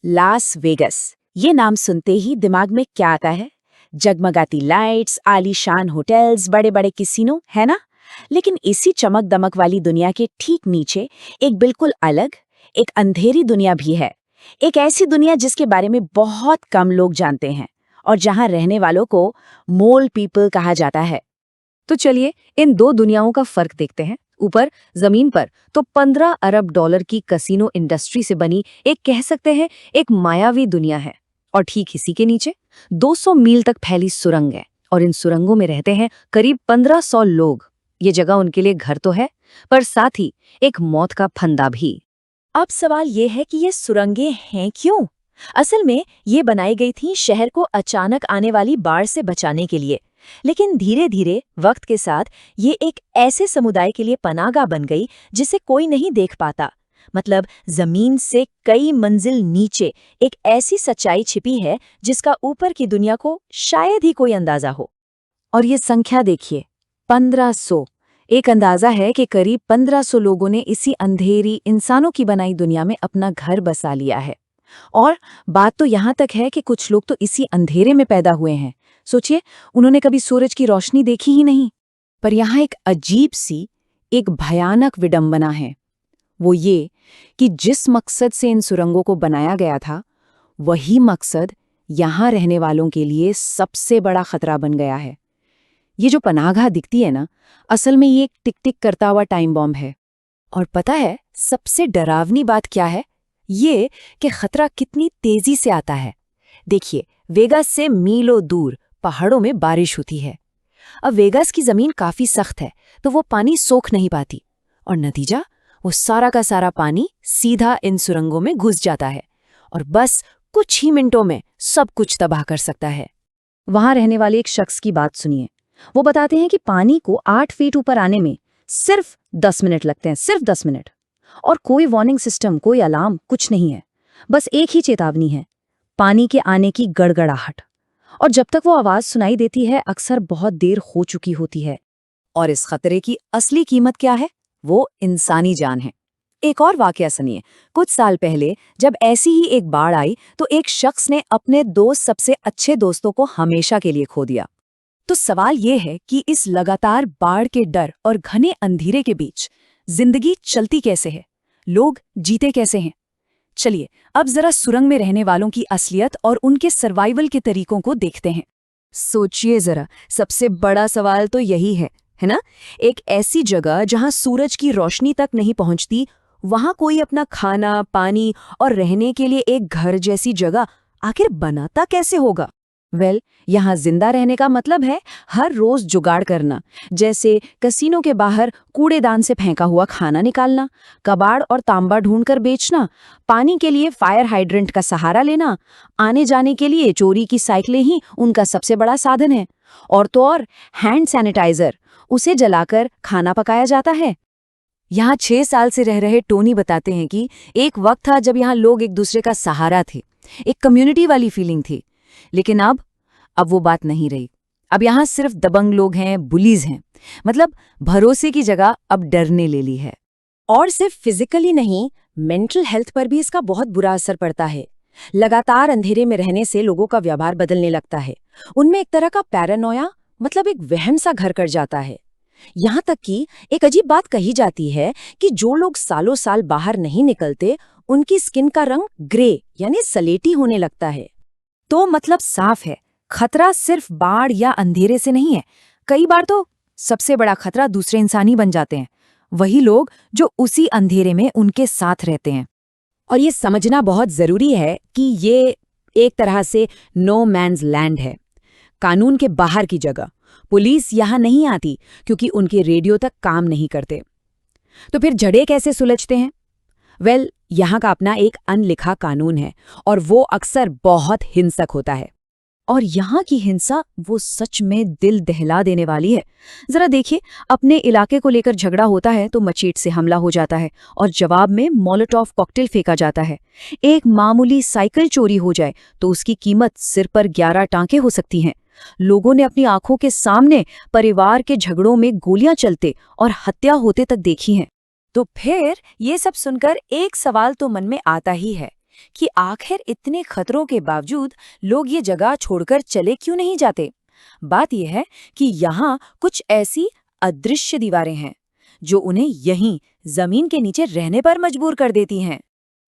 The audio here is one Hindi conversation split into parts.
लास वेगस, ये नाम सुनते ही दिमाग में क्या आता है? जगमगाती लाइट्स, आलीशान होटल्स, बड़े बड़े कैसीनो, है ना? लेकिन इसी चमक दमक वाली दुनिया के ठीक नीचे एक बिल्कुल अलग, एक अंधेरी दुनिया भी है। एक ऐसी दुनिया जिसके बारे में बहुत कम लोग जानते हैं और जहां रहने वालों को मोल पीपल कहा जाता है। तो चलिए इन दो दुनियाओं का फर्क देखते हैं। ऊपर जमीन पर तो 15 अरब डॉलर की कसिनो इंडस्ट्री से बनी एक कह सकते हैं एक मायावी दुनिया है, और ठीक इसी के नीचे 200 मील तक फैली सुरंग है, और इन सुरंगों में रहते हैं करीब 1500 लोग। ये जगह उनके लिए घर तो है, पर साथ ही एक मौत का फंदा भी। अब सवाल ये है कि ये सुरंगें हैं क्यों? असल में ये बनाई गई थी शहर को अचानक आने वाली बाढ़ से बचाने के लिए, लेकिन धीरे धीरे वक्त के साथ ये एक ऐसे समुदाय के लिए पनाहगाह बन गई जिसे कोई नहीं देख पाता। मतलब जमीन से कई मंजिल नीचे एक ऐसी सच्चाई छिपी है जिसका ऊपर की दुनिया को शायद ही कोई अंदाजा हो। और ये संख्या देखिए, 1500। एक अंदाजा है कि करीब 1500 लोगों ने इसी अंधेरी इंसानों की बनाई दुनिया में अपना घर बसा लिया है। और बात तो यहाँ तक है कि कुछ लोग तो इसी अंधेरे में पैदा हुए हैं। सोचिए, उन्होंने कभी सूरज की रोशनी देखी ही नहीं। पर यहाँ एक अजीब सी, एक भयानक विडंबना है। वो ये कि जिस मकसद से इन सुरंगों को बनाया गया था, वही मकसद यहाँ रहने वालों के लिए सबसे बड़ा खतरा बन गया है। ये जो पनाहगाह दिखती है ना, असल में ये एक टिक टिक करता हुआ टाइम बॉम्ब है। और पता है सबसे डरावनी बात क्या है? ये कि खतरा कितनी तेजी से आता है। देखिए, वेगास से मीलों दूर पहाड़ों में बारिश होती है। अब वेगास की जमीन काफी सख्त है, तो वो पानी सोख नहीं पाती, और नतीजा वो सारा का सारा पानी सीधा इन सुरंगों में घुस जाता है और बस कुछ ही मिनटों में सब कुछ तबाह कर सकता है। वहां रहने वाले एक शख्स की बात सुनिए। वो बताते हैं कि पानी को 8 फीट ऊपर आने में सिर्फ 10 मिनट लगते हैं, सिर्फ 10 मिनट। और कोई वार्निंग सिस्टम, कोई अलार्म, कुछ नहीं है। बस एक ही चेतावनी है, पानी के आने की गड़गड़ाहट। और जब तक वो आवाज सुनाई देती है, अक्सर बहुत देर हो चुकी होती है। और इस खतरे की असली कीमत क्या है? वो इंसानी जान है। एक और वाकया सुनिए। कुछ साल पहले जब ऐसी ही एक बाढ़ आई, तो एक शख्स ने अपने दो सबसे अच्छे दोस्तों को हमेशा के लिए खो दिया। तो सवाल ये है कि इस लगातार बाढ़ के डर और घने अंधेरे के बीच जिंदगी चलती कैसे है? लोग जीते कैसे हैं? चलिए अब जरा सुरंग में रहने वालों की असलियत और उनके सर्वाइवल के तरीकों को देखते हैं। सोचिए जरा, सबसे बड़ा सवाल तो यही है ना? एक ऐसी जगह जहां सूरज की रोशनी तक नहीं पहुंचती, वहां कोई अपना खाना, पानी और रहने के लिए एक घर जैसी जगह आखिर बनाता कैसे होगा? यहाँ जिंदा रहने का मतलब है हर रोज जुगाड़ करना, जैसे कसीनो के बाहर कूड़ेदान से फेंका हुआ खाना निकालना, कबाड़ और तांबा ढूंढकर बेचना, पानी के लिए फायर हाइड्रेंट का सहारा लेना, आने जाने के लिए चोरी की साइकिलें ही उनका सबसे बड़ा साधन है। और तो और हैंड सैनिटाइजर, उसे जलाकर खाना पकाया जाता है। यहाँ 6 साल से रह रहे टोनी बताते हैं कि एक वक्त था जब यहाँ लोग एक दूसरे का सहारा थे, एक कम्युनिटी वाली फीलिंग थी। लेकिन अब वो बात नहीं रही। अब यहाँ सिर्फ दबंग लोग हैं, बुलीज हैं। मतलब भरोसे की जगह अब डरने ले ली है। और सिर्फ फिजिकली नहीं, मेंटल हेल्थ पर भी इसका बहुत बुरा असर पड़ता है। लगातार अंधेरे में रहने से लोगों का व्यवहार बदलने लगता है। उनमें एक तरह का पैरानोया, मतलब एक वहम सा घर कर जाता है। यहाँ तक कि एक अजीब बात कही जाती है कि जो लोग सालों साल बाहर नहीं निकलते, उनकी स्किन का रंग ग्रे यानी सलेटी होने लगता है। तो मतलब साफ है, खतरा सिर्फ बाढ़ या अंधेरे से नहीं है। कई बार तो सबसे बड़ा खतरा दूसरे इंसान ही बन जाते हैं, वही लोग जो उसी अंधेरे में उनके साथ रहते हैं। और ये समझना बहुत जरूरी है कि ये एक तरह से नो मैन्स लैंड है, कानून के बाहर की जगह। पुलिस यहाँ नहीं आती क्योंकि उनके रेडियो तक काम नहीं करते। तो फिर जड़े कैसे सुलझते हैं? यहाँ का अपना एक अनलिखा कानून है, और वो अक्सर बहुत हिंसक होता है। और यहाँ की हिंसा वो सच में दिल दहला देने वाली है। जरा देखिए, अपने इलाके को लेकर झगड़ा होता है तो मचीट से हमला हो जाता है और जवाब में मोलोटोव कॉकटेल फेंका जाता है। एक मामूली साइकिल चोरी हो जाए तो उसकी कीमत सिर पर 11 टांके हो सकती हैं। लोगों ने अपनी आंखों के सामने परिवार के झगड़ों में गोलियां चलते और हत्या होते तक देखी हैं। तो फिर ये सब सुनकर एक सवाल तो मन में आता ही है कि आखिर इतने खतरों के बावजूद लोग ये जगह छोड़कर चले क्यों नहीं जाते। बात यह है कि यहाँ कुछ ऐसी अदृश्य दीवारें हैं जो उन्हें यहीं जमीन के नीचे रहने पर मजबूर कर देती हैं।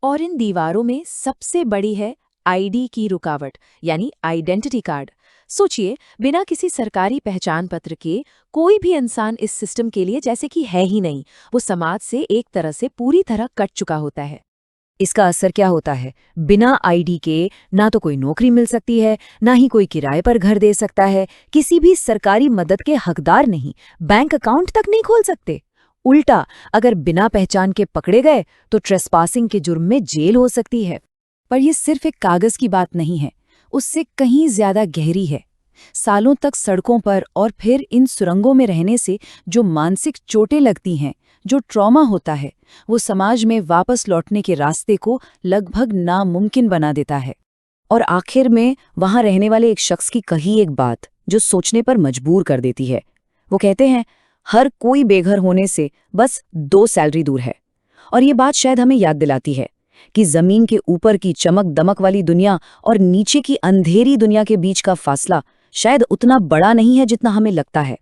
और इन दीवारों में सबसे बड़ी है आईडी की रुकावट, यानी आइडेंटिटी कार्ड। सोचिए, बिना किसी सरकारी पहचान पत्र के कोई भी इंसान इस सिस्टम के लिए जैसे कि है ही नहीं। वो समाज से एक तरह से पूरी तरह कट चुका होता है। इसका असर क्या होता है? बिना आईडी के ना तो कोई नौकरी मिल सकती है, ना ही कोई किराए पर घर दे सकता है, किसी भी सरकारी मदद के हकदार नहीं, बैंक अकाउंट तक नहीं खोल सकते। उल्टा, अगर बिना पहचान के पकड़े गए तो ट्रेसपासिंग के जुर्म में जेल हो सकती है। पर यह सिर्फ एक कागज की बात नहीं है, उससे कहीं ज्यादा गहरी है। सालों तक सड़कों पर और फिर इन सुरंगों में रहने से जो मानसिक चोटें लगती हैं, जो ट्रॉमा होता है, वो समाज में वापस लौटने के रास्ते को लगभग नामुमकिन बना देता है। और आखिर में वहां रहने वाले एक शख्स की कही एक बात जो सोचने पर मजबूर कर देती है। वो कहते हैं, हर कोई बेघर होने से बस 2 सैलरी दूर है। और ये बात शायद हमें याद दिलाती है कि जमीन के ऊपर की चमक दमक वाली दुनिया और नीचे की अंधेरी दुनिया के बीच का फासला शायद उतना बड़ा नहीं है जितना हमें लगता है।